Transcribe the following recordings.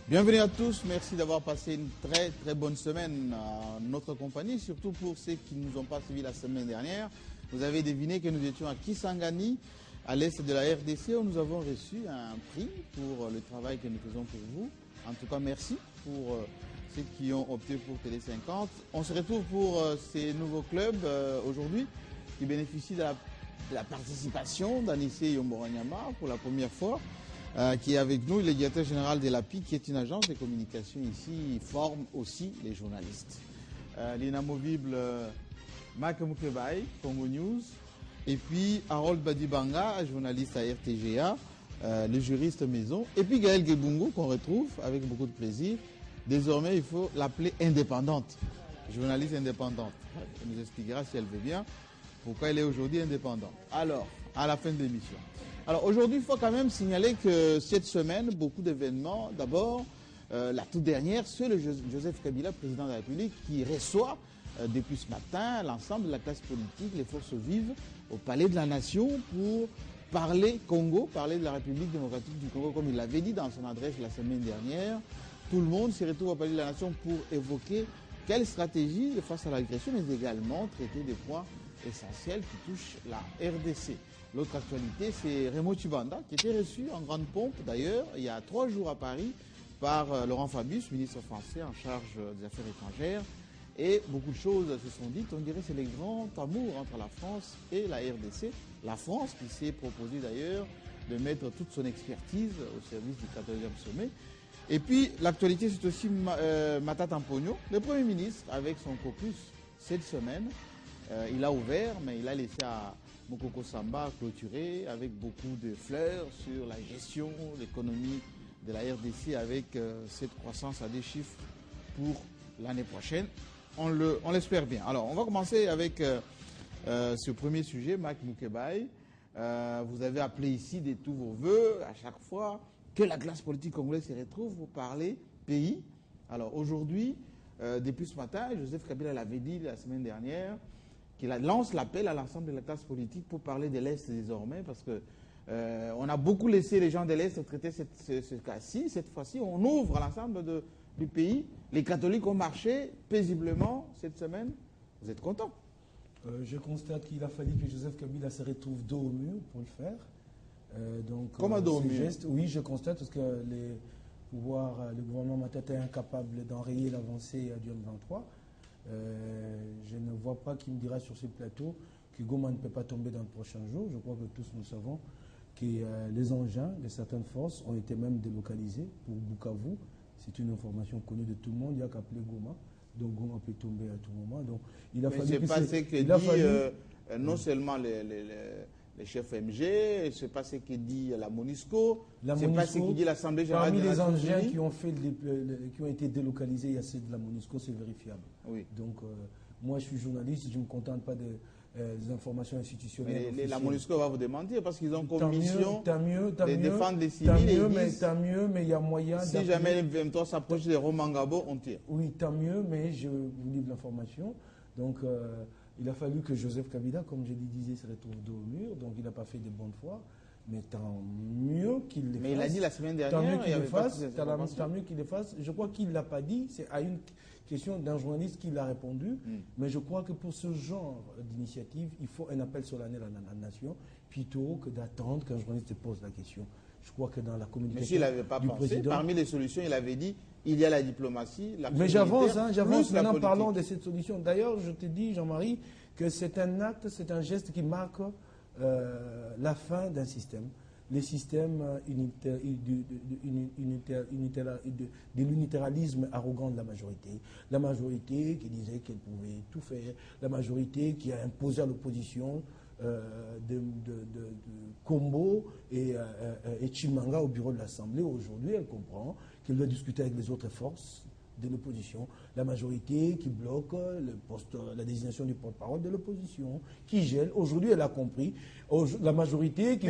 Bienvenue à tous, merci d'avoir passé une très bonne semaine à notre compagnie, surtout pour ceux qui ne nous ont pas suivis la semaine dernière. Vous avez deviné que nous étions à Kisangani, à l'est de la RDC, où nous avons reçu un prix pour le travail que nous faisons pour vous. En tout cas, merci pour ceux qui ont opté pour Télé 50. On se retrouve pour ces nouveaux clubs aujourd'hui qui bénéficient de la participation d'Anissé Yomboranyama pour la première fois. Qui est avec nous, le directeur général de l'API, qui est une agence de communication ici, forme aussi les journalistes. L'inamovible Mak Mukebai, Congo News, et puis Harold Badibanga, journaliste à RTGA, le juriste maison, et puis Gaël Gebungo, qu'on retrouve avec beaucoup de plaisir. Désormais, il faut l'appeler indépendante, journaliste indépendante. Elle nous expliquera, si elle veut bien, pourquoi elle est aujourd'hui indépendante. Alors, à la fin de l'émission. Alors aujourd'hui, il faut quand même signaler que cette semaine, beaucoup d'événements. D'abord, la toute dernière, c'est le Joseph Kabila, président de la République, qui reçoit depuis ce matin l'ensemble de la classe politique, les forces vives, au Palais de la Nation pour parler Congo, parler de la République démocratique du Congo, comme il l'avait dit dans son adresse la semaine dernière. Tout le monde s'y retrouve au Palais de la Nation pour évoquer quelle stratégie face à l'agression, mais également traiter des points essentiels qui touchent la RDC. L'autre actualité, c'est Raymond Tshibanda, qui était reçu en grande pompe, d'ailleurs, il y a 3 jours à Paris, par Laurent Fabius, ministre français en charge des Affaires étrangères. Et beaucoup de choses se sont dites. On dirait que c'est le grand amour entre la France et la RDC. La France qui s'est proposée d'ailleurs de mettre toute son expertise au service du 14e sommet. Et puis, l'actualité, c'est aussi Matata Mponyo, le Premier ministre, avec son caucus cette semaine. Il a ouvert, mais il a laissé à Mokoko Samba clôturé avec beaucoup de fleurs sur la gestion, l'économie de la RDC avec cette croissance à des chiffres pour l'année prochaine. On l'espère bien. Alors, on va commencer avec ce premier sujet, Mak Mukebai. Vous avez appelé ici de tous vos voeux à chaque fois que la classe politique congolaise se retrouve pour parler pays. Alors aujourd'hui, depuis ce matin, Joseph Kabila l'avait dit la semaine dernière, qu'il lance l'appel à l'ensemble de la classe politique pour parler de l'Est désormais, parce que on a beaucoup laissé les gens de l'Est traiter ce cas-ci. Cette fois-ci, on ouvre à l'ensemble du pays. Les catholiques ont marché paisiblement cette semaine. Vous êtes contents? Je constate qu'il a fallu que Joseph Kabila se retrouve dos au mur pour le faire. Comment dos au mur? Oui, je constate parce que le gouvernement Matata est incapable d'enrayer l'avancée du M23. Je ne vois pas qui me dira sur ce plateau que Goma ne peut pas tomber dans le prochain jour. Je crois que tous nous savons que les engins de certaines forces ont été même délocalisés pour Bukavu. C'est une information connue de tout le monde. Il n'y a qu'à appeler Goma. Donc Goma peut tomber à tout moment. Donc, il a fallu c'est pas ce que dit non seulement les chefs MG, c'est pas ce que dit la MONUSCO, c'est pas ce que dit l'Assemblée générale. Parmi les engins qui ont été délocalisés, il y a ceux de la MONUSCO, c'est vérifiable. Oui. Donc moi je suis journaliste, je ne me contente pas des informations institutionnelles. Mais la MONUSCO va vous démentir parce qu'ils ont comme mission de défendre les civils. Tant mieux, mais il y a moyen. Si jamais le 23 s'approche de Romangabo, on tire. Oui, tant mieux, mais je vous livre l'information. Donc il a fallu que Joseph Kabila, comme je le disais, se retrouve dos au mur. Donc il n'a pas fait de bonne foi. Mais tant mieux qu'il le fasse. Mais il a dit la semaine dernière. Tant mieux qu'il le fasse. Je crois qu'il ne l'a pas dit. C'est à une question d'un journaliste qui l'a répondu. Mais je crois que pour ce genre d'initiative, il faut un appel solennel à la nation plutôt que d'attendre qu'un journaliste se pose la question. Je crois que dans la communication. Mais s'il n'avait pas pensé, président, parmi les solutions, il avait dit il y a la diplomatie, la mais j'avance maintenant, parlons de cette solution. D'ailleurs, je te dis, Jean-Marie, que c'est un acte, c'est un geste qui marque la fin d'un système. Les systèmes de l'unitéralisme arrogant de la majorité. La majorité qui disait qu'elle pouvait tout faire. La majorité qui a imposé à l'opposition de Kombo et Chimanga au bureau de l'Assemblée. Aujourd'hui, elle comprend qu'elle doit discuter avec les autres forces de l'opposition. La majorité qui bloque la désignation du porte-parole de l'opposition, qui gèle. Aujourd'hui, elle a compris. La majorité qui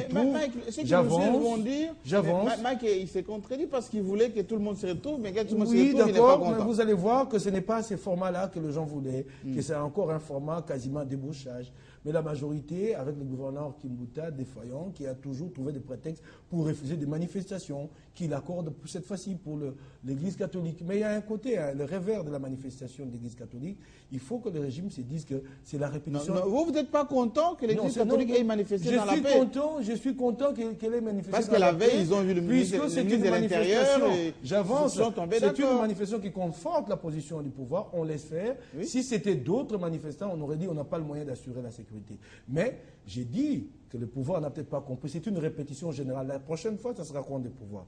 j'avance. Mike, il s'est contredit parce qu'il voulait que tout le monde se retrouve, mais quand tout le monde se retrouve, il n'est pas content. Mais vous allez voir que ce n'est pas ces formats-là que les gens voulaient, que c'est encore un format quasiment débauchage. Mais la majorité, avec le gouverneur Kimbuta, défaillant, qui a toujours trouvé des prétextes pour refuser des manifestations, qu'il accorde cette fois-ci pour l'Église catholique. Mais il y a un côté, hein, le revers de la manifestation de l'Église catholique, il faut que le régime se dise que c'est la répétition. Vous n'êtes pas content que l'Église catholique ait manifesté dans la paix? Je suis content qu'elle ait manifesté parce que la veille, ils ont vu le ministre de l'Intérieur et j'avance. C'est une manifestation qui conforte la position du pouvoir, on laisse faire. Oui. Si c'était d'autres manifestants, on aurait dit on n'a pas le moyen d'assurer la sécurité. Mais j'ai dit que le pouvoir n'a peut-être pas compris. C'est une répétition générale. La prochaine fois, ça sera contre le pouvoir.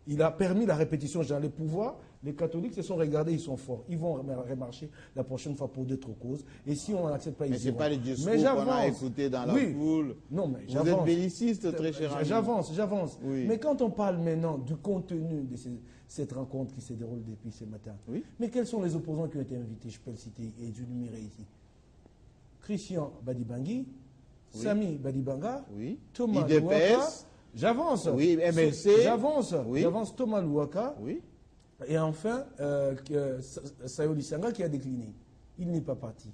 Il a permis la répétition générale. Les pouvoirs, les catholiques se sont regardés, ils sont forts. Ils vont remarcher la prochaine fois pour d'autres causes. Et si on n'accepte pas, ils mais ce n'est pas les discours qu'on a écoutés dans la foule. Non, mais vous êtes belliciste, très cher ami. J'avance. Oui. Mais quand on parle maintenant du contenu de cette rencontre qui se déroule depuis ce matin, oui. Mais quels sont les opposants qui ont été invités? Je peux le citer et énumérer ici. Christian Badibangui, oui. Sami Badibanga, oui. Thomas Louaka. J'avance. Oui, MLC. J'avance. Oui. J'avance Thomas Louaka. Oui. Et enfin, Sayoli Sanga qui a décliné. Il n'est pas parti.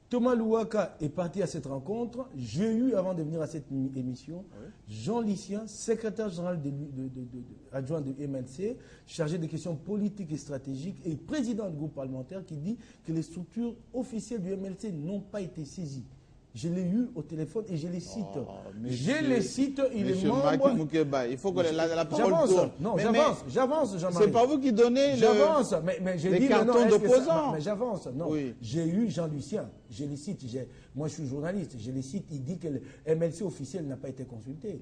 Thomas Louaka est parti à cette rencontre. J'ai eu, avant de venir à cette émission, oui. Jean Lycien, secrétaire général adjoint de MLC, chargé des questions politiques et stratégiques et président du groupe parlementaire, qui dit que les structures officielles du MLC n'ont pas été saisies. Je l'ai eu au téléphone et je les cite. Je les cite, il est membre... Moukeba, il faut que la parole tourne. Non, j'avance, Jean-Marie. C'est pas vous qui donnez les cartons d'opposants. Mais j'avance, non. Oui. J'ai eu Jean Lucien, je les cite. Moi, je suis journaliste, je les cite. Il dit que le MLC officiel n'a pas été consulté.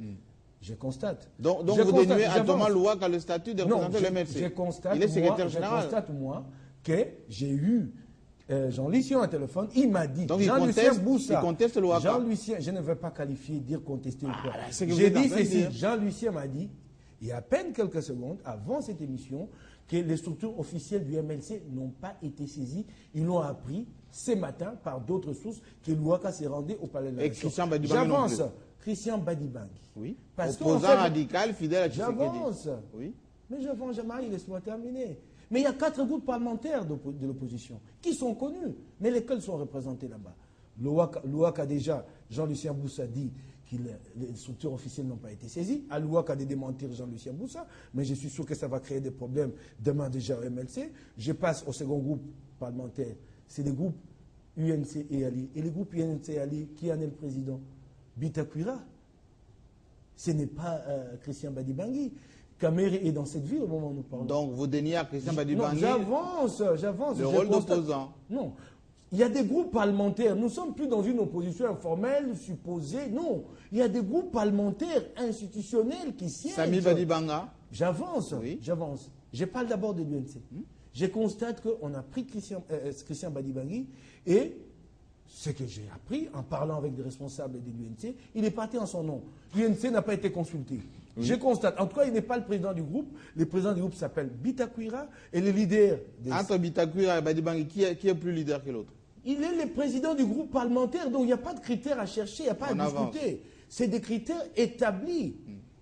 Je constate. Donc vous dénuez à Thomas Louaka le statut de représentant de l'MLC. Il est secrétaire général. Je constate, moi, que j'ai eu... Jean-Lucien au téléphone, il m'a dit, Jean-Lucien Boussa, il conteste Louaka. Jean-Lucien, je ne veux pas qualifier, dire contester ou quoi. J'ai dit ceci, Jean-Lucien m'a dit, il y a à peine quelques secondes, avant cette émission, que les structures officielles du MLC n'ont pas été saisies. Ils l'ont appris ce matin par d'autres sources que Louaka s'est rendu au palais de la Nation. J'avance. Christian Badibangui. Oui. Opposant radical, fidèle à Tshisekedi. J'avance. Oui. Mais j'avance, Jean-Marie, laisse-moi terminer. Mais il y a 4 groupes parlementaires de l'opposition qui sont connus, mais lesquels sont représentés là-bas. Louaka déjà, Jean-Lucien Boussa dit que les structures officielles n'ont pas été saisies. À Louaka de démentir Jean-Lucien Boussa, mais je suis sûr que ça va créer des problèmes demain déjà au MLC. Je passe au second groupe parlementaire, c'est le groupe UNC et Ali. Et le groupe UNC et Ali, qui en est le président? Bitakwira. Ce n'est pas Christian Badibangui. Kamere est dans cette ville au moment où nous parlons. Donc vous déniez à Christian Badibangui j'avance. Le rôle d'opposant. Non. Il y a des groupes parlementaires. Nous ne sommes plus dans une opposition informelle, supposée. Non. Il y a des groupes parlementaires institutionnels qui siègent. Sami Badibanga. J'avance. Oui. J'avance. Je parle d'abord de l'UNC. Je constate qu'on a pris Christian Badibangui et ce que j'ai appris en parlant avec des responsables de l'UNC, il est parti en son nom. L'UNC n'a pas été consulté. Oui. Je constate. En tout cas, il n'est pas le président du groupe. Le président du groupe s'appelle Bitakwira et le leader... Entre Bitakwira et Badibangui, qui est plus leader que l'autre? Il est le président du groupe parlementaire, donc il n'y a pas de critères à chercher, il n'y a pas à discuter. C'est des critères établis.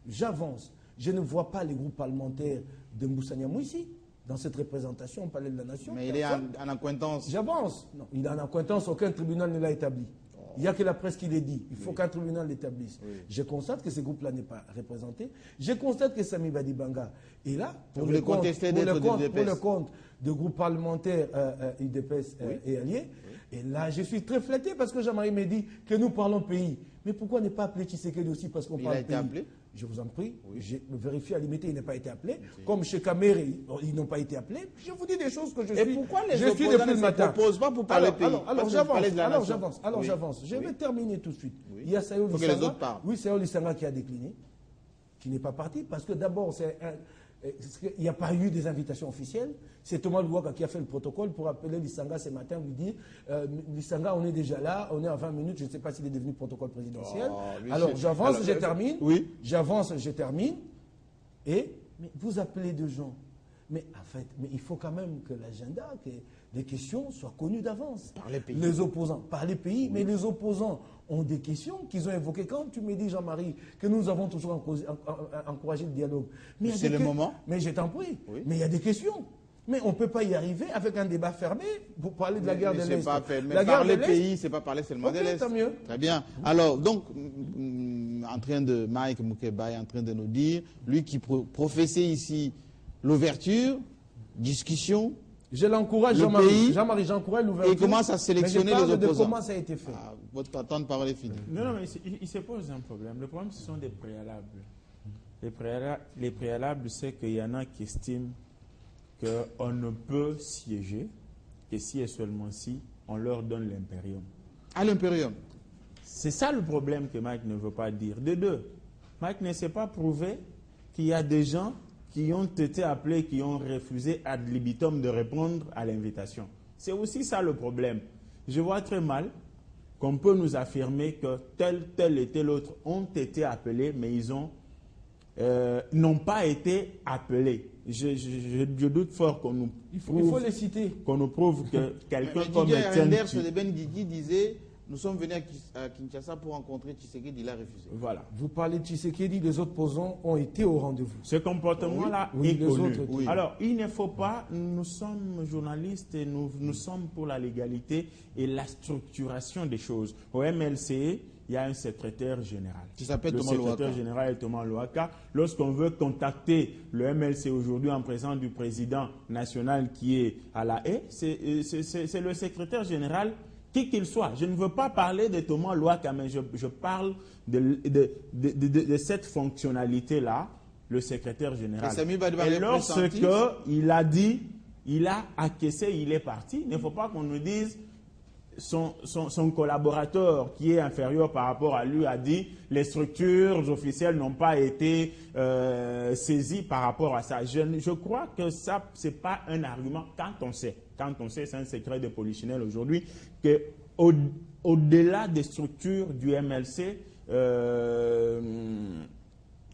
J'avance. Je ne vois pas les groupes parlementaires de Moussa Niamou ici. Dans cette représentation au Palais de la Nation. Mais il est en accointance. J'avance. Non, il est en accointance, aucun tribunal ne l'a établi. Il n'y a que la presse qui l'a dit. Il faut qu'un tribunal l'établisse. Oui. Je constate que ce groupe-là n'est pas représenté. Je constate que Sami Badibanga est là pour le compte de groupe parlementaire UDPS et alliés. Oui. Et là, je suis très flatté parce que Jean-Marie me dit que nous parlons pays. Mais pourquoi ne pas appeler Tshisekedi aussi parce qu'on parle pays? Il a été appelé? Je vous en prie, j'ai vérifié à l'imité, il n'a pas été appelé. Oui. Comme chez Kamere, ils n'ont pas été appelés. Je vous dis des choses que je suis. Et pourquoi les opposants ne se proposent pas pour parler pays? Alors j'avance. Je vais terminer tout de suite. Oui. Il y a Sayoli Sanga. Que les autres parlent. Oui, Sayoli Sanga qui a décliné, qui n'est pas parti, parce que d'abord, il n'y a pas eu des invitations officielles. C'est Thomas Louaka qui a fait le protocole pour appeler Lissanga ce matin, lui dire Lissanga, on est déjà là, on est à 20 minutes, je ne sais pas s'il est devenu protocole présidentiel. Alors j'avance, je termine. Oui. J'avance, je termine. Et mais vous appelez deux gens. Mais en fait, il faut quand même que l'agenda, que des questions soient connues d'avance. Par les pays. Les opposants, par les pays, oui. Mais les opposants ont des questions qu'ils ont évoquées. Quand tu me dis, Jean-Marie, que nous avons toujours encouragé le dialogue. C'est le moment. Mais je t'en prie. Oui. Mais il y a des questions. Mais on ne peut pas y arriver avec un débat fermé pour parler de la guerre de l'Est. Mais parler pays, ce n'est pas parler seulement de l'Est. Tant mieux. Très bien. Alors, donc, Mike Moukeba est en train de nous dire, lui qui professait ici l'ouverture, discussion. Je l'encourage, Jean-Marie, j'encourage l'ouverture. Et il commence à sélectionner les opposants. Comment ça a été fait. Votre temps de parole est fini. Non, mais il se pose un problème. Le problème, ce sont des préalables. Les préalables, c'est qu'il y en a qui estiment qu'on ne peut siéger que si et seulement si on leur donne l'impérium. À l'impérium. C'est ça le problème que Mike ne veut pas dire. De deux, Mike ne s'est pas prouvé qu'il y a des gens qui ont été appelés, qui ont refusé ad libitum de répondre à l'invitation. C'est aussi ça le problème. Je vois très mal qu'on peut nous affirmer que tel et tel autre ont été appelés, mais ils n'ont pas été appelés. Je doute fort qu'on nous prouve, il faut les citer. Qu'on nous prouve que quelqu'un comme Etienne Tshisekedi disait nous sommes venus à Kinshasa pour rencontrer Tshisekedi, il a refusé. Voilà. Vous parlez de Tshisekedi, les autres opposants ont été au rendez-vous. Ce comportement-là est connu. Oui. Alors, il ne faut pas, nous sommes journalistes et nous sommes pour la légalité et la structuration des choses. Au MLC, il y a un secrétaire général. Qui s'appelle Thomas Louaka. Le secrétaire général est Thomas Louaka. Lorsqu'on veut contacter le MLC aujourd'hui en présence du président national qui est à la haie, c'est le secrétaire général qui qu'il soit. Je ne veux pas parler de Thomas Louaka, mais je parle de cette fonctionnalité-là, le secrétaire général. Et lorsqu'il a dit, il a acquiescé, il est parti, il ne faut pas qu'on nous dise son collaborateur qui est inférieur par rapport à lui a dit les structures officielles n'ont pas été saisies par rapport à ça. Je crois que ça, ce n'est pas un argument quand on sait, c'est un secret de polichinelle aujourd'hui, qu'au-delà des structures du MLC,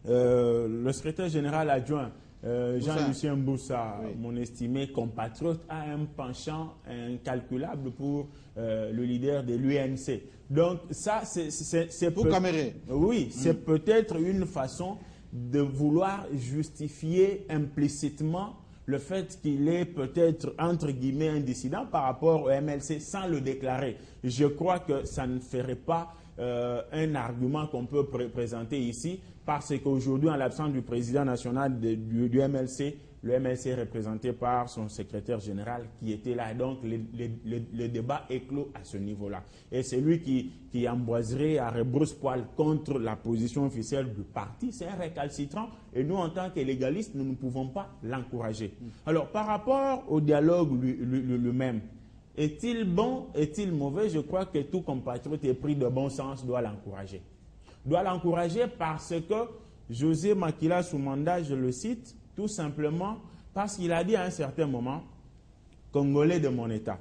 le secrétaire général adjoint Jean-Lucien Boussa, oui, mon estimé compatriote, a un penchant incalculable pour le leader de l'UNC. Donc ça, c'est pour Caméré. Oui, c'est peut-être une façon de vouloir justifier implicitement le fait qu'il est peut-être, entre guillemets, un dissident par rapport au MLC sans le déclarer. Je crois que ça ne ferait pas un argument qu'on peut présenter ici, parce qu'aujourd'hui, en l'absence du président national du MLC, le MLC est représenté par son secrétaire général qui était là. Donc, le débat est clos à ce niveau-là. Et c'est lui qui emboiserait à rebrousse-poil contre la position officielle du parti. C'est un récalcitrant. Et nous, en tant que légalistes, nous ne pouvons pas l'encourager. Alors, par rapport au dialogue lui-même, est-il bon, est-il mauvais? Je crois que tout compatriote épris de bon sens doit l'encourager. Doit l'encourager parce que José Makila Soumanda, je le cite, tout simplement parce qu'il a dit à un certain moment, Congolais de mon État,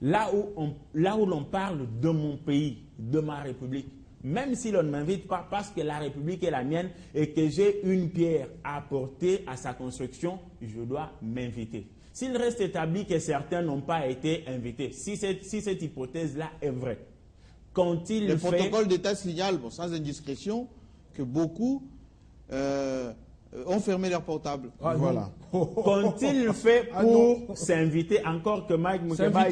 là où l'on parle de mon pays, de ma République, même si l'on ne m'invite pas parce que la République est la mienne et que j'ai une pierre à apporter à sa construction, je dois m'inviter. S'il reste établi que certains n'ont pas été invités, si cette hypothèse-là est vraie, le protocole d'État signale, bon, sans indiscrétion, que beaucoup ont fermé leur portable. Ah, voilà. Qu'ont-ils fait pour s'inviter, encore que Mike Moukeba...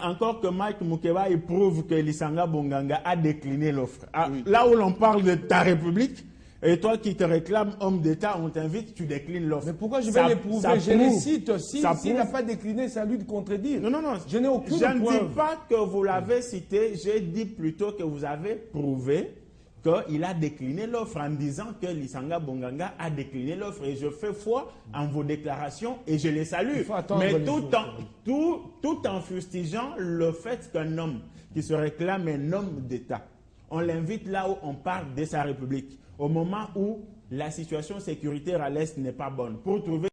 Encore que Mike Moukeba prouve que Lisanga Bonganga a décliné l'offre. Oui. Là où l'on parle de ta République, et toi qui te réclames homme d'État, on t'invite, tu déclines l'offre. Mais pourquoi je vais les prouver? Je les cite. S'il n'a pas décliné, c'est à lui de contredire. Non. Je n'ai aucune preuve. Je ne dis pas que vous l'avez cité, j'ai dit plutôt que vous avez prouvé qu'il a décliné l'offre en disant que Lisanga Bonganga a décliné l'offre. Et je fais foi en vos déclarations et je les salue. Mais tout en fustigeant le fait qu'un homme qui se réclame un homme d'État, on l'invite là où on parle de sa République, au moment où la situation sécuritaire à l'Est n'est pas bonne, pour trouver